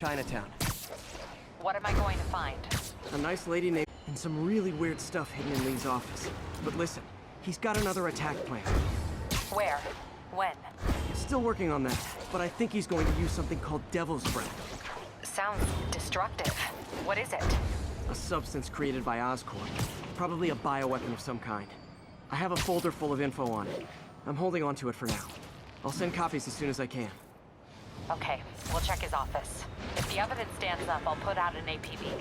Chinatown. What am I going to find? A nice lady named... and some really weird stuff hidden in Lee's office. But listen, he's got another attack plan. Where? When? Still working on that, but I think he's going to use something called Devil's Breath. Sounds destructive. What is it? A substance created by Oscorp. Probably a bioweapon of some kind. I have a folder full of info on it. I'm holding on to it for now. I'll send copies as soon as I can. Okay, we'll check his office. If the evidence stands up, I'll put out an APB.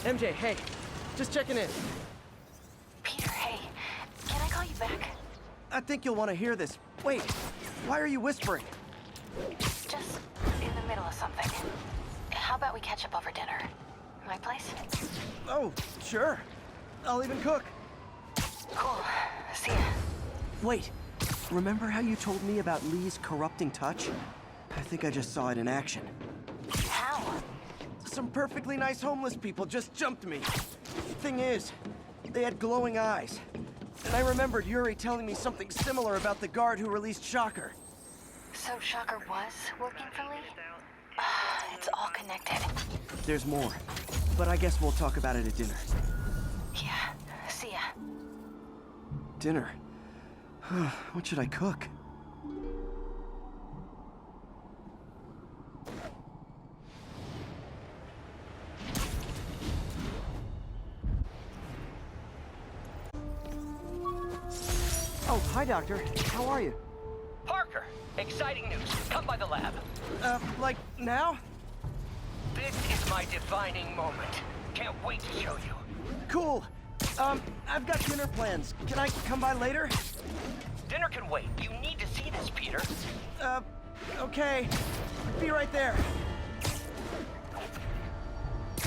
MJ, hey. Just checking in. Peter, hey. Can I call you back? I think you'll want to hear this. Wait, why are you whispering? Just in the middle of something. How about we catch up over dinner? My place? Oh, sure. I'll even cook. Cool. See ya. Wait, remember how you told me about Lee's corrupting touch? I think I just saw it in action. How? Some perfectly nice homeless people just jumped me. Thing is, they had glowing eyes. And I remembered Yuri telling me something similar about the guard who released Shocker. So Shocker was working for Lee? It's all connected. There's more, but I guess we'll talk about it at dinner. Yeah, see ya. Dinner? What should I cook? Oh, hi, Doctor. How are you? Parker, exciting news. Come by the lab. Like, now? This is my defining moment. Can't wait to show you. Cool. I've got dinner plans. Can I come by later? Dinner can wait. You need to see this, Peter. Okay. Be right there.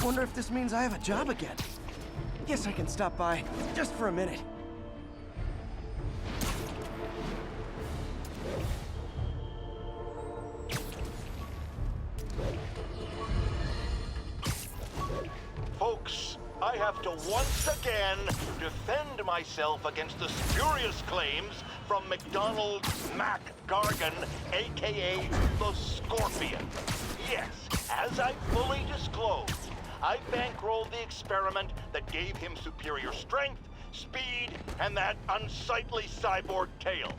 Wonder if this means I have a job again. Guess I can stop by just for a minute. Folks, I have to once again defend myself against the spurious claims from McDonald Mac Gargan, aka the Scorpion. Yes, as I fully disclosed, I bankrolled the experiment that gave him superior strength, speed, and that unsightly cyborg tail.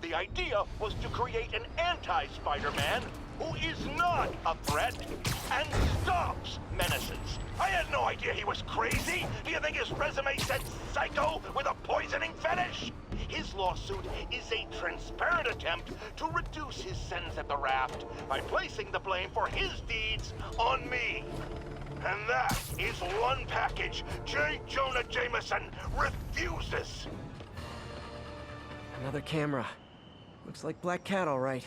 The idea was to create an anti-Spider-Man who is not a threat and stops menaces. I had no idea he was crazy. Do you think his resume said psycho with a poisoning fetish? His lawsuit is a transparent attempt to reduce his sentence at the raft by placing the blame for his deeds on me. And that is one package J. Jonah Jameson refuses. Another camera. Looks like Black Cat, all right.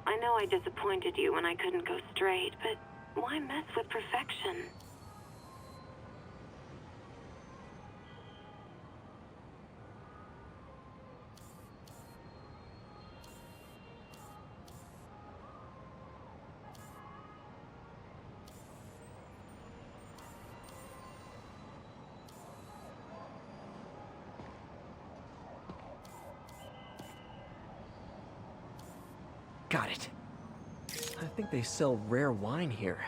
I know I disappointed you when I couldn't go straight, but why mess with perfection? Got it. I think they sell rare wine here.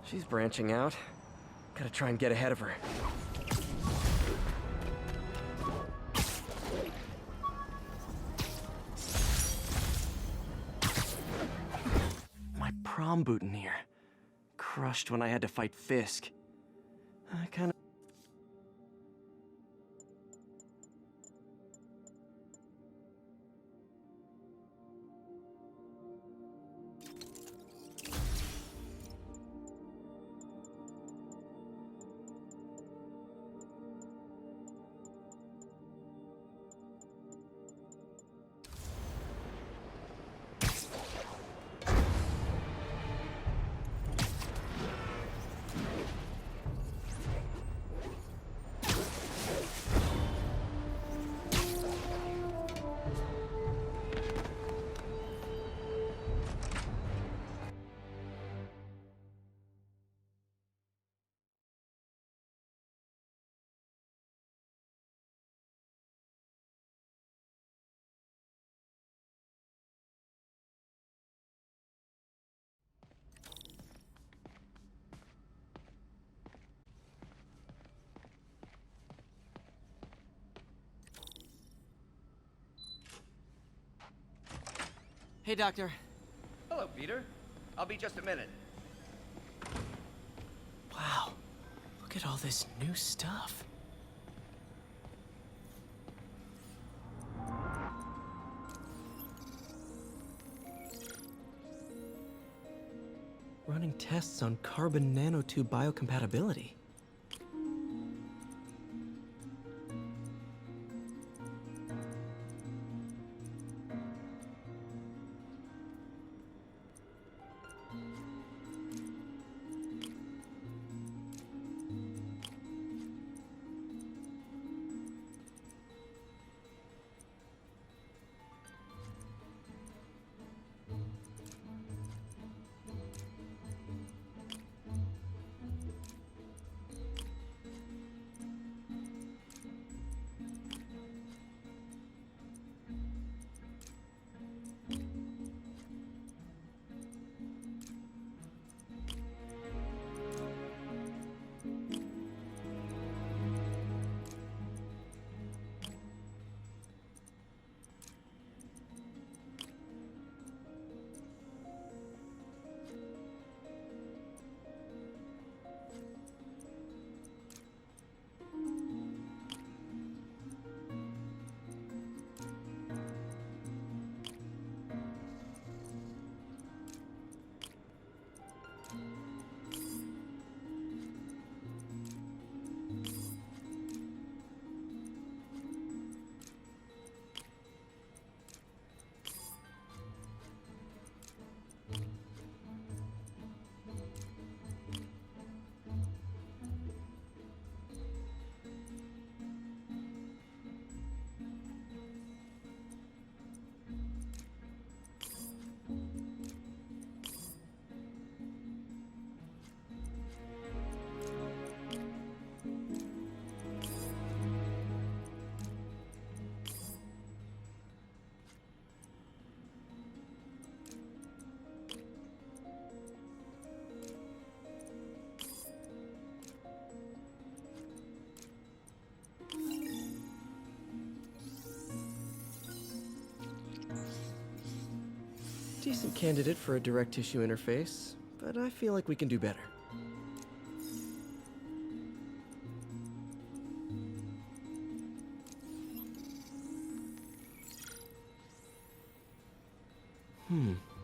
She's branching out. Gotta try and get ahead of her. My prom boutonniere. Crushed when I had to fight Fisk. I kinda... Hey, Doctor. Hello, Peter. I'll be just a minute. Wow. Look at all this new stuff. Running tests on carbon nanotube biocompatibility. Decent candidate for a direct tissue interface, but I feel like we can do better.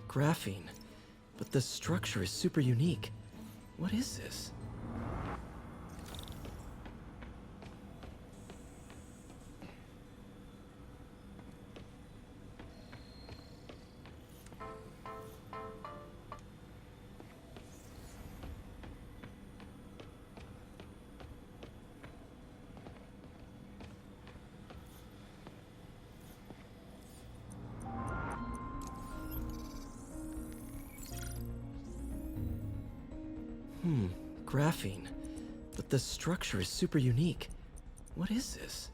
Graphene. But the structure is super unique. What is this? Graphene. But the structure is super unique. What is this?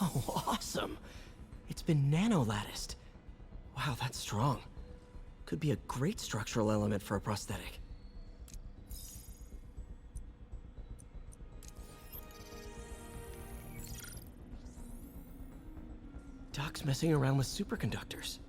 Oh, awesome! It's been nano-latticed. Wow, that's strong. Could be a great structural element for a prosthetic. Doc's messing around with superconductors.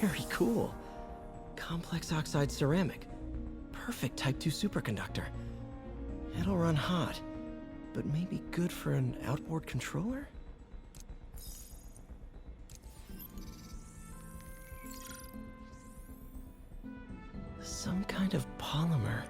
Very cool. Complex oxide ceramic. Perfect Type 2 superconductor. It'll run hot, but maybe good for an outboard controller? Some kind of polymer.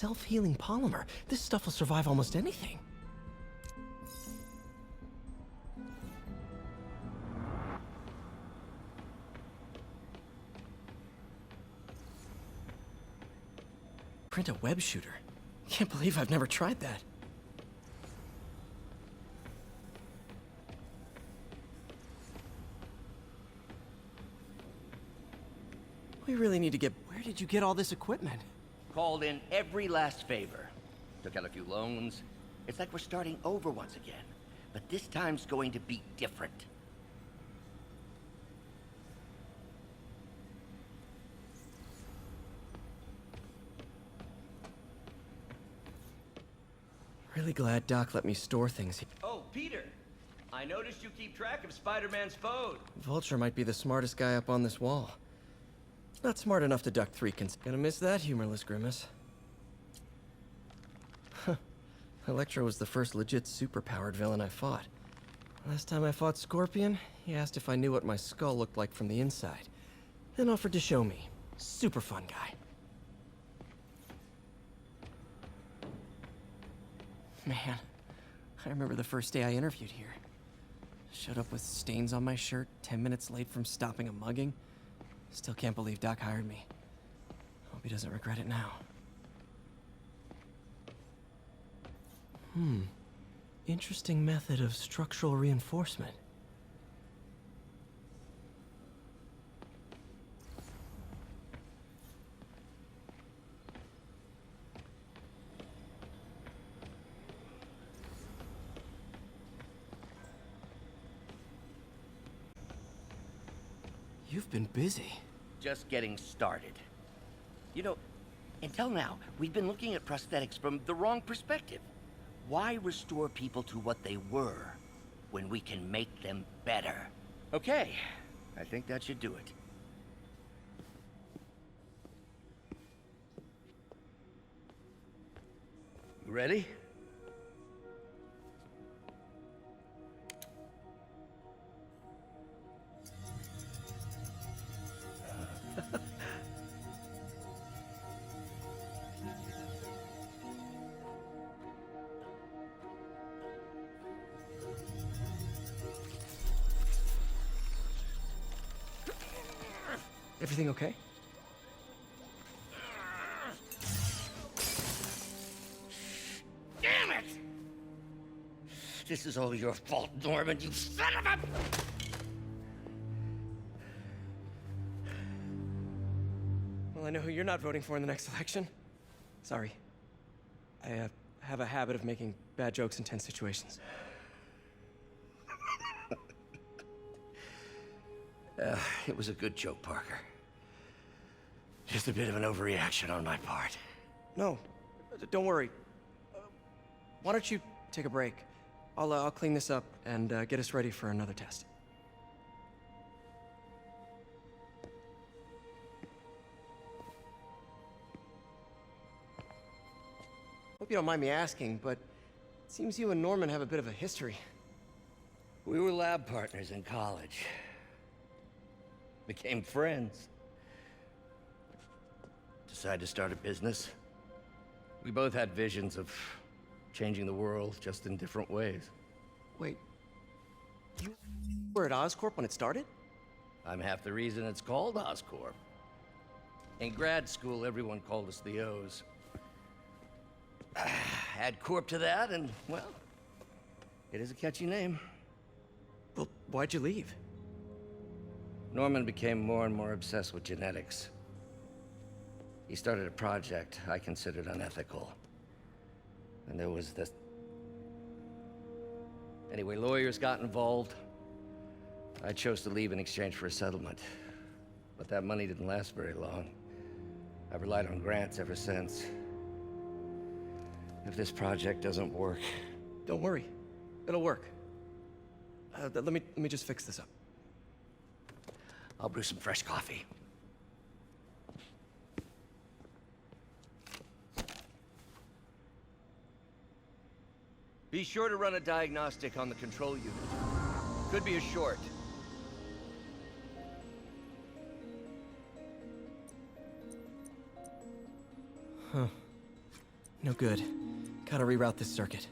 self-healing polymer. This stuff will survive almost anything. Print a web shooter. Can't believe I've never tried that. We really need to get... Where did you get all this equipment? Called in every last favor. Took out a few loans. It's like we're starting over once again. But this time's going to be different. Really glad Doc let me store things here. Oh, Peter. I noticed you keep track of Spider-Man's foes. Vulture might be the smartest guy up on this wall. Not smart enough to duck 3 Gonna miss that humorless grimace. Huh. Electro was the first legit superpowered villain I fought. Last time I fought Scorpion, he asked if I knew what my skull looked like from the inside. Then offered to show me. Super fun guy. Man, I remember the first day I interviewed here. Showed up with stains on my shirt, 10 minutes late from stopping a mugging. Still can't believe Doc hired me. Hope he doesn't regret it now. Interesting method of structural reinforcement. You've been busy. Just getting started. You know, until now, we've been looking at prosthetics from the wrong perspective. Why restore people to what they were when we can make them better? Okay, I think that should do it. You ready? Everything okay? Damn it! This is all your fault, Norman, you son of a... Well, I know who you're not voting for in the next election. Sorry. I have a habit of making bad jokes in tense situations. It was a good joke, Parker. Just a bit of an overreaction on my part. No, don't worry. Why don't you take a break? I'll clean this up and get us ready for another test. Hope you don't mind me asking, but it seems you and Norman have a bit of a history. We were lab partners in college. Became friends. Decided to start a business. We both had visions of changing the world, just in different ways. Wait, you were at Oscorp when it started? I'm half the reason it's called Oscorp. In grad school, everyone called us the O's. Add Corp to that, and, well, it is a catchy name. Well, why'd you leave? Norman became more and more obsessed with genetics. He started a project I considered unethical. And there was this... Anyway, lawyers got involved. I chose to leave in exchange for a settlement. But that money didn't last very long. I've relied on grants ever since. If this project doesn't work... Don't worry. It'll work. Let me just fix this up. I'll brew some fresh coffee. Be sure to run a diagnostic on the control unit. Could be a short. No good. Gotta reroute this circuit.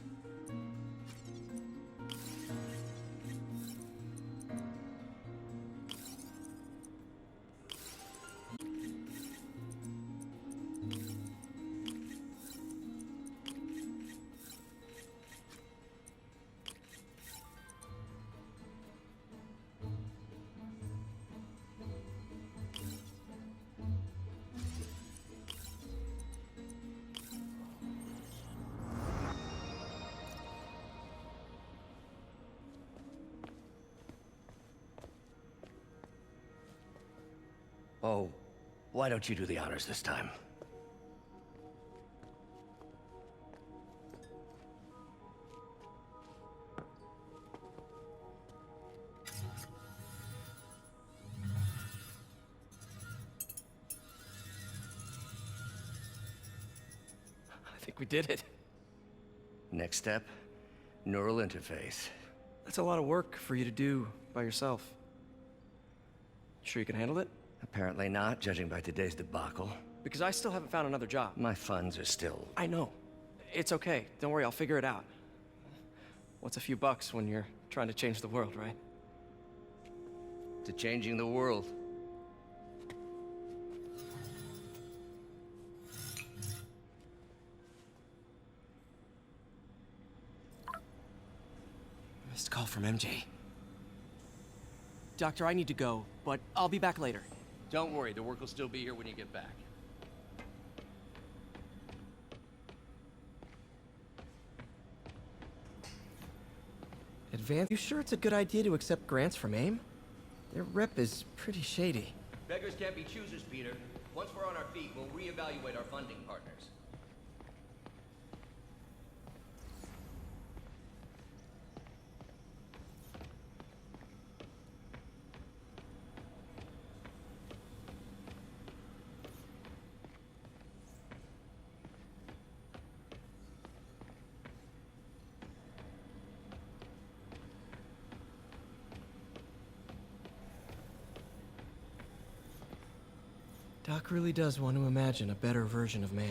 Oh, why don't you do the honors this time? I think we did it. Next step, neural interface. That's a lot of work for you to do by yourself. Sure you can handle it? Apparently not, judging by today's debacle. Because I still haven't found another job. My funds are still... I know. It's okay. Don't worry, I'll figure it out. What's a few bucks when you're trying to change the world, right? to changing the world. Missed call from MJ. Doctor, I need to go, but I'll be back later. Don't worry, the work will still be here when you get back. You sure it's a good idea to accept grants from AIM? Their rep is pretty shady. Beggars can't be choosers, Peter. Once we're on our feet, we'll reevaluate our funding partners. Doc really does want to imagine a better version of man.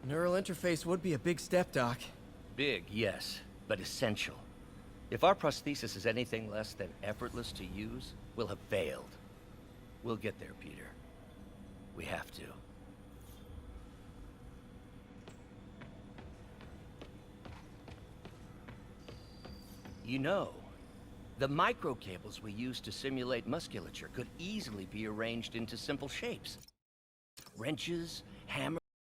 Neural interface would be a big step, Doc. Big, yes, but essential. If our prosthesis is anything less than effortless to use, we'll have failed. We'll get there, Peter. We have to. You know, the microcables we use to simulate musculature could easily be arranged into simple shapes. Wrenches, hammers.